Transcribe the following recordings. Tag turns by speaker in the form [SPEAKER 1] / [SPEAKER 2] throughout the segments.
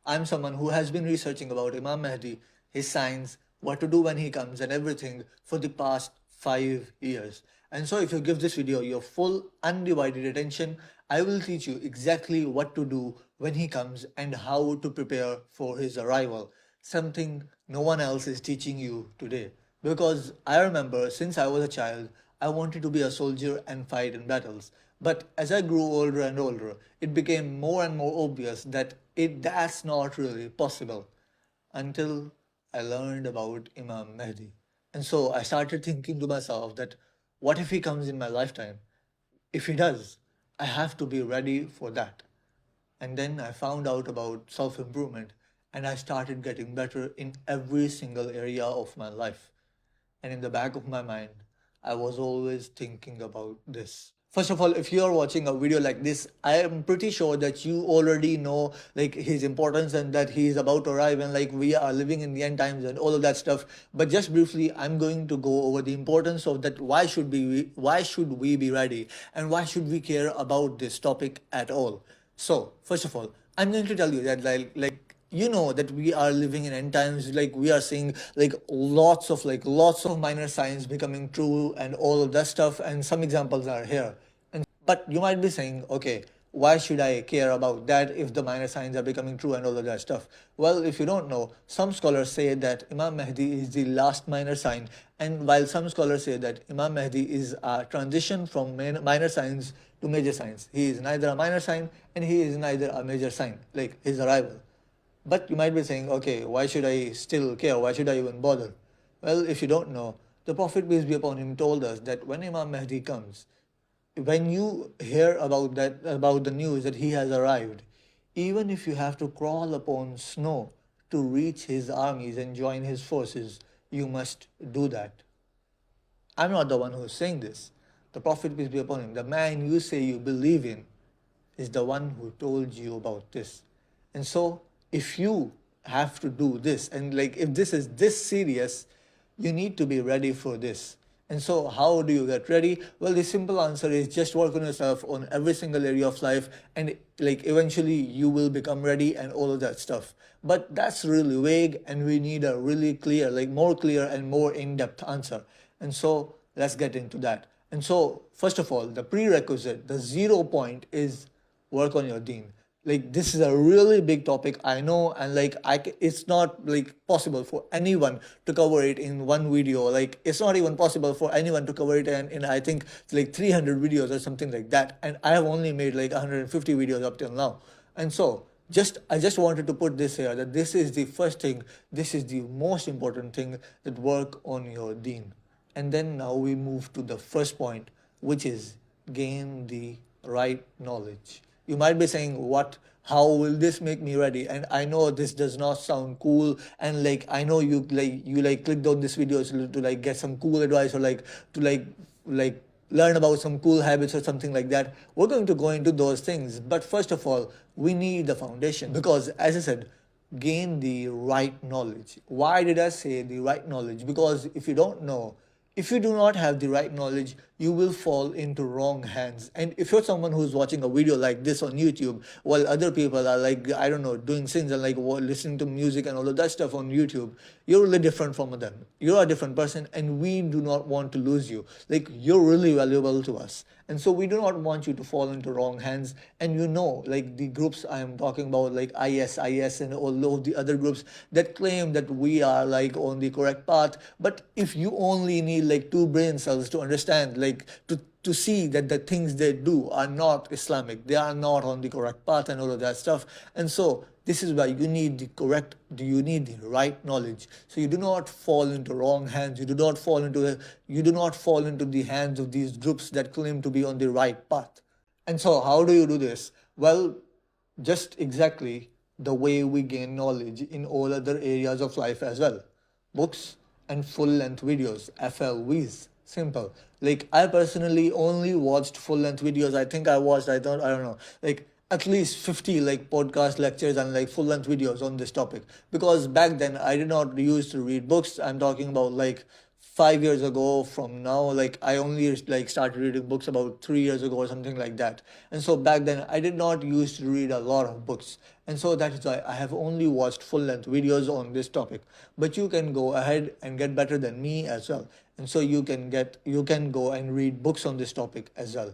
[SPEAKER 1] I'm someone who has been researching about Imam Mahdi, his signs, what to do when he comes, and everything for the past 5 years. And so, if you give this video your full, undivided attention, I will teach you exactly what to do when he comes and how to prepare for his arrival. Something no one else is teaching you today. Because I remember since I was a child, I wanted to be a soldier and fight in battles. But as I grew older and older, it became more and more obvious that that's not really possible until I learned about Imam Mahdi. And so I started thinking to myself that what if he comes in my lifetime? If he does, I have to be ready for that. And then I found out about self improvement and I started getting better in every single area of my life. And in the back of my mind, I was always thinking about this. First of all, if you are watching a video like this, I am pretty sure that you already know like his importance and that he is about to arrive and like we are living in the end times and all of that stuff. But just briefly, I'm going to go over the importance of that. Why should we be ready and why should we care about this topic at all? So, first of all, I'm going to tell you that you know that we are living in end times, like we are seeing lots of minor signs becoming true and all of that stuff, and some examples are here. But you might be saying, okay, why should I care about that if the minor signs are becoming true and all of that stuff? Well, if you don't know, some scholars say that Imam Mahdi is the last minor sign, and while some scholars say that Imam Mahdi is a transition from minor signs to major signs, he is neither a minor sign and he is neither a major sign, like his arrival. But you might be saying, okay, why should I still care? Why should I even bother? Well, if you don't know, the Prophet, peace be upon him, told us that when Imam Mahdi comes, when you hear about the news that he has arrived, even if you have to crawl upon snow to reach his armies and join his forces, you must do that. I'm not the one who's saying this. The Prophet, peace be upon him, the man you say you believe in, is the one who told you about this. And so, if you have to do this, and like if this is this serious, you need to be ready for this. And so, how do you get ready? Well, the simple answer is just work on yourself on every single area of life, and like eventually you will become ready and all of that stuff. But that's really vague, and we need a really clear, like more clear and more in depth answer. And so, let's get into that. And so, first of all, the prerequisite, the 0 point is work on your deen. Like this is a really big topic, I know, and like it's not like possible for anyone to cover it in one video. Like it's not even possible for anyone to cover it in I think like 300 videos or something like that. And I have only made like 150 videos up till now. And so I just wanted to put this here that this is the first thing, this is the most important thing, that work on your deen. And then now we move to the first point, which is gain the right knowledge. You might be saying, what? How will this make me ready? And I know this does not sound cool. And like I know you clicked on this video to like get some cool advice or like to like learn about some cool habits or something like that. We're going to go into those things. But first of all, we need the foundation because, as I said, gain the right knowledge. Why did I say the right knowledge? Because if you don't know, if you do not have the right knowledge, you will fall into wrong hands. And if you're someone who's watching a video like this on YouTube, while other people are like, I don't know, doing things and like listening to music and all of that stuff on YouTube, you're really different from them. You're a different person, and we do not want to lose you. Like, you're really valuable to us. And so we do not want you to fall into wrong hands. And you know, like the groups I'm talking about, like IS, and all of the other groups that claim that we are like on the correct path. But if you only need like two brain cells to understand, like to see that the things they do are not Islamic, they are not on the correct path and all of that stuff. And so this is why you need the right knowledge. So you do not fall into wrong hands, you do not fall into the hands of these groups that claim to be on the right path. And so how do you do this? Well, just exactly the way we gain knowledge in all other areas of life as well. Books and full length videos, FLVs. Simple. Like I personally only watched full length videos. I don't know, like at least 50 like podcast lectures and like full length videos on this topic, because back then I did not used to read books. I'm talking about like 5 years ago from now. Like I only like started reading books about 3 years ago or something like that. And so back then I did not used to read a lot of books. And so that is why I have only watched full length videos on this topic. But you can go ahead and get better than me as well. And so you can go and read books on this topic as well.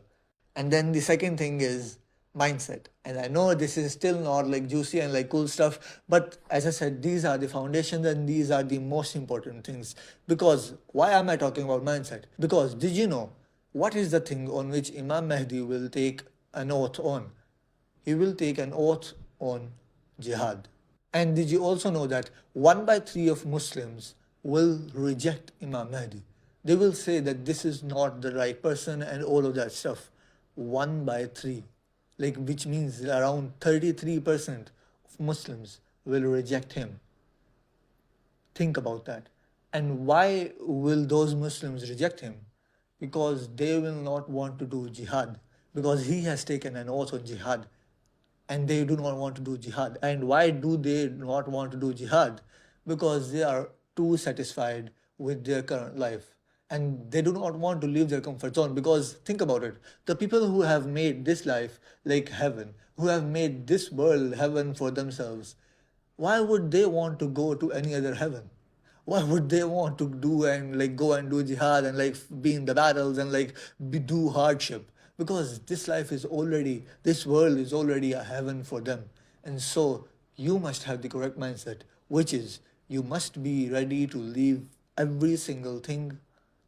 [SPEAKER 1] And then the second thing is mindset. And I know this is still not like juicy and like cool stuff, but as I said, these are the foundations and these are the most important things. Because why am I talking about mindset? Because did you know what is the thing on which Imam Mahdi will take an oath on? He will take an oath on jihad. And did you also know that 1/3 of Muslims will reject Imam Mahdi? They will say that this is not the right person and all of that stuff. 1/3, like which means around 33% of Muslims will reject him. Think about that. And why will those Muslims reject him? Because they will not want to do jihad. Because he has taken an oath on jihad and they do not want to do jihad. And why do they not want to do jihad? Because they are too satisfied with their current life and they do not want to leave their comfort zone. Because think about it, the people who have made this life like heaven, who have made this world heaven for themselves, why would they want to go to any other heaven? Why would they want to do and like go and do jihad and like be in the battles and like do hardship? Because this world is already a heaven for them. And so you must have the correct mindset, which is you must be ready to leave every single thing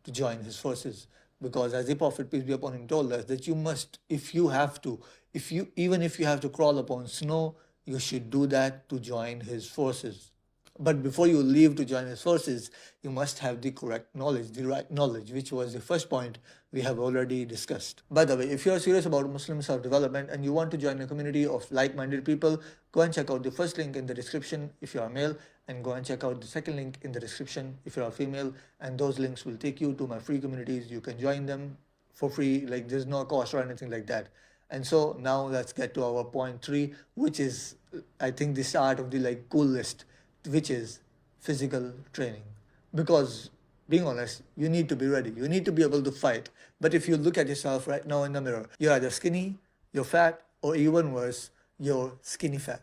[SPEAKER 1] to join his forces. Because as the Prophet, peace be upon him, told us that you must, if you have to, if you have to crawl upon snow, you should do that to join his forces. But before you leave to join his forces, you must have the correct knowledge, the right knowledge, which was the first point we have already discussed. By the way, if you are serious about Muslim self-development and you want to join a community of like-minded people, go and check out the first link in the description if you are male, and go and check out the second link in the description if you are female, and those links will take you to my free communities. You can join them for free, like there's no cost or anything like that. And so now let's get to our point 3, which is I think the start of the like cool list, which is physical training. Because being honest, you need to be ready. You need to be able to fight. But if you look at yourself right now in the mirror, you're either skinny, you're fat, or even worse, you're skinny fat.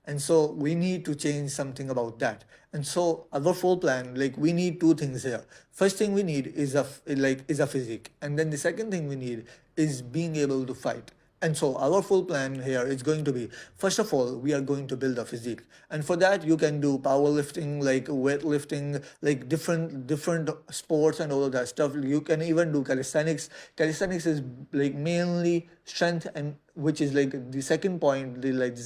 [SPEAKER 1] And so we need to change something about that. And so our full plan, like we need two things here. First thing we need is a physique, and then the second thing we need is being able to fight. And so our full plan here is going to be, first of all, we are going to build a physique. And for that, you can do powerlifting, like weightlifting, like different sports and all of that stuff. You can even do calisthenics. Calisthenics is like mainly strength, and which is like the second point, like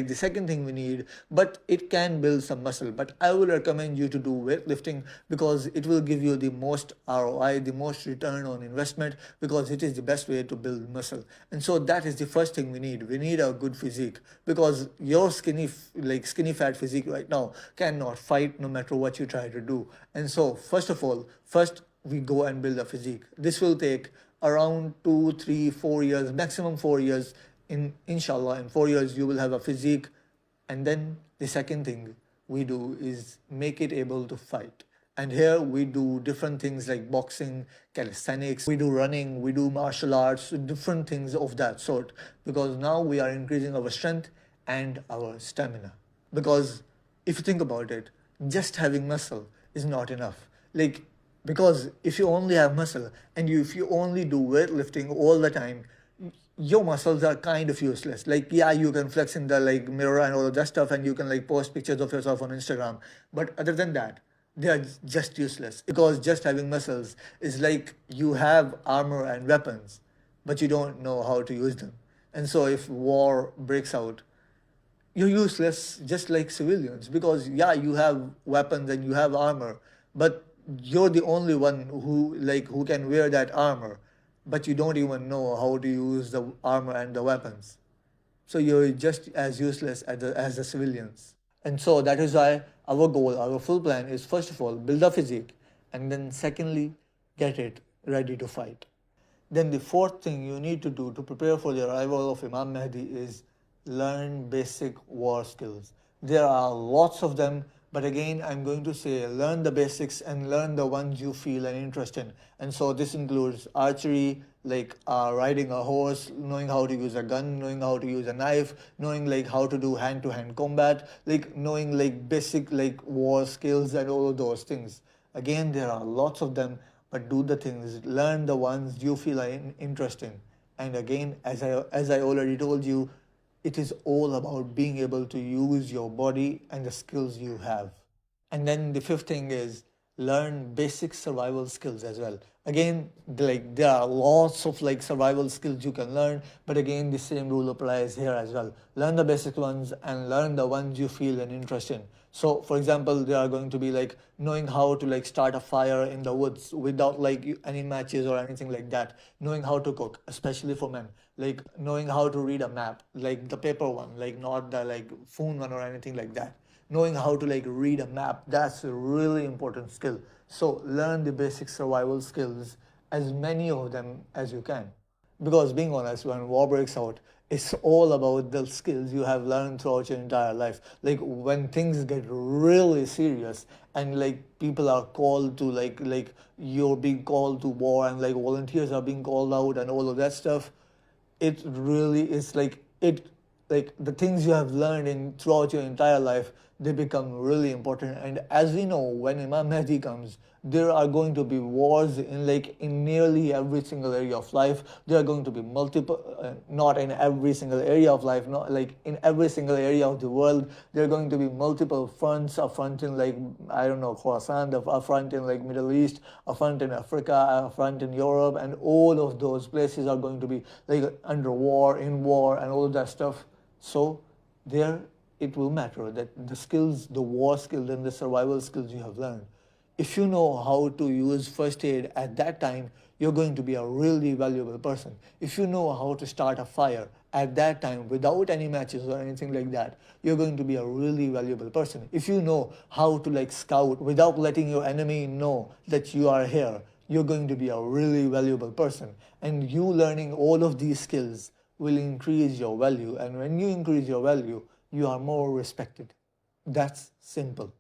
[SPEAKER 1] the second thing we need, but it can build some muscle. But I will recommend you to do weightlifting because it will give you the most ROI, the most return on investment, because it is the best way to build muscle. And so that is the first thing we need. We need a good physique, because your skinny fat physique right now cannot fight no matter what you try to do. And so first we go and build a physique. This will take around 2, 3, 4 years, maximum 4 years. Inshallah, in 4 years you will have a physique. And then the second thing we do is make it able to fight. And here we do different things like boxing, calisthenics, we do running, we do martial arts, different things of that sort, because now we are increasing our strength and our stamina. Because if you think about it, just having muscle is not enough. Like, because if you only have muscle and if you only do weightlifting all the time, your muscles are kind of useless. Like, yeah, you can flex in the like mirror and all of that stuff, and you can like post pictures of yourself on Instagram. But other than that, they are just useless. Because just having muscles is like you have armor and weapons, but you don't know how to use them. And so if war breaks out, you're useless just like civilians, because yeah, you have weapons and you have armor, but you're the only one who can wear that armor, but you don't even know how to use the armor and the weapons. So you're just as useless as the civilians. And so that is why our goal, our full plan is, first of all, build a physique, and then secondly, get it ready to fight. Then the fourth thing you need to do to prepare for the arrival of Imam Mahdi is learn basic war skills. There are lots of them, But again, I'm going to say learn the basics and learn the ones you feel an interest in. And so this includes archery, like riding a horse, knowing how to use a gun, knowing how to use a knife, knowing like how to do hand-to-hand combat, like knowing like basic like war skills and all of those things. Again, there are lots of them, but do the things, learn the ones you feel are interest in. And again, as I already told you, it is all about being able to use your body and the skills you have. And then the fifth thing is learn basic survival skills as well. Again, like there are lots of like survival skills you can learn, but again, the same rule applies here as well. Learn the basic ones and learn the ones you feel an interest in. So, for example, there are going to be like knowing how to like start a fire in the woods without like any matches or anything like that. Knowing how to cook, especially for men. Like knowing how to read a map, like the paper one, like not the like phone one or anything like that. Knowing how to like read a map, that's a really important skill. So learn the basic survival skills, as many of them as you can. Because being honest, when war breaks out, it's all about the skills you have learned throughout your entire life. Like when things get really serious and like people are called to like you're being called to war and like volunteers are being called out and all of that stuff, it really is like the things you have learned in throughout your entire life, they become really important. And as we know, when Imam Mahdi comes, there are going to be wars in nearly every single area of life. There are going to be multiple, not in every single area of life, not like in every single area of the world. There are going to be multiple fronts, a front in like, I don't know, Khorasan, a front in like Middle East, a front in Africa, a front in Europe, and all of those places are going to be like under war, in war, and all of that stuff. So there it will matter that the skills, the war skills and the survival skills you have learned. If you know how to use first aid at that time, you're going to be a really valuable person. If you know how to start a fire at that time without any matches or anything like that, you're going to be a really valuable person. If you know how to like scout without letting your enemy know that you are here, you're going to be a really valuable person. And you learning all of these skills will increase your value. And when you increase your value, you are more respected. That's simple.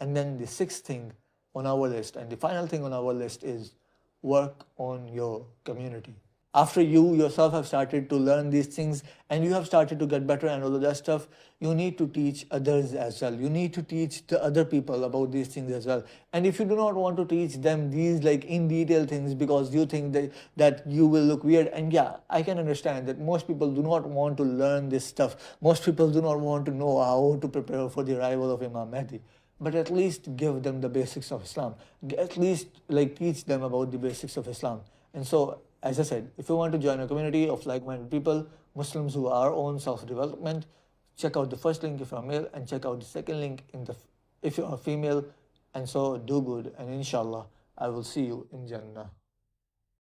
[SPEAKER 1] And then the sixth thing on our list and the final thing on our list is work on your community. After you yourself have started to learn these things and you have started to get better and all of that stuff, you need to teach others as well. You need to teach the other people about these things as well. And if you do not want to teach them these like in detail things because you think that you will look weird, and yeah, I can understand that most people do not want to learn this stuff. Most people do not want to know how to prepare for the arrival of Imam Mahdi. But at least give them the basics of Islam. At least like teach them about the basics of Islam. And so, as I said, if you want to join a community of like-minded people, Muslims who are on self-development, check out the first link if you're male and check out the second link if you are female. And so do good, and inshallah, I will see you in Jannah.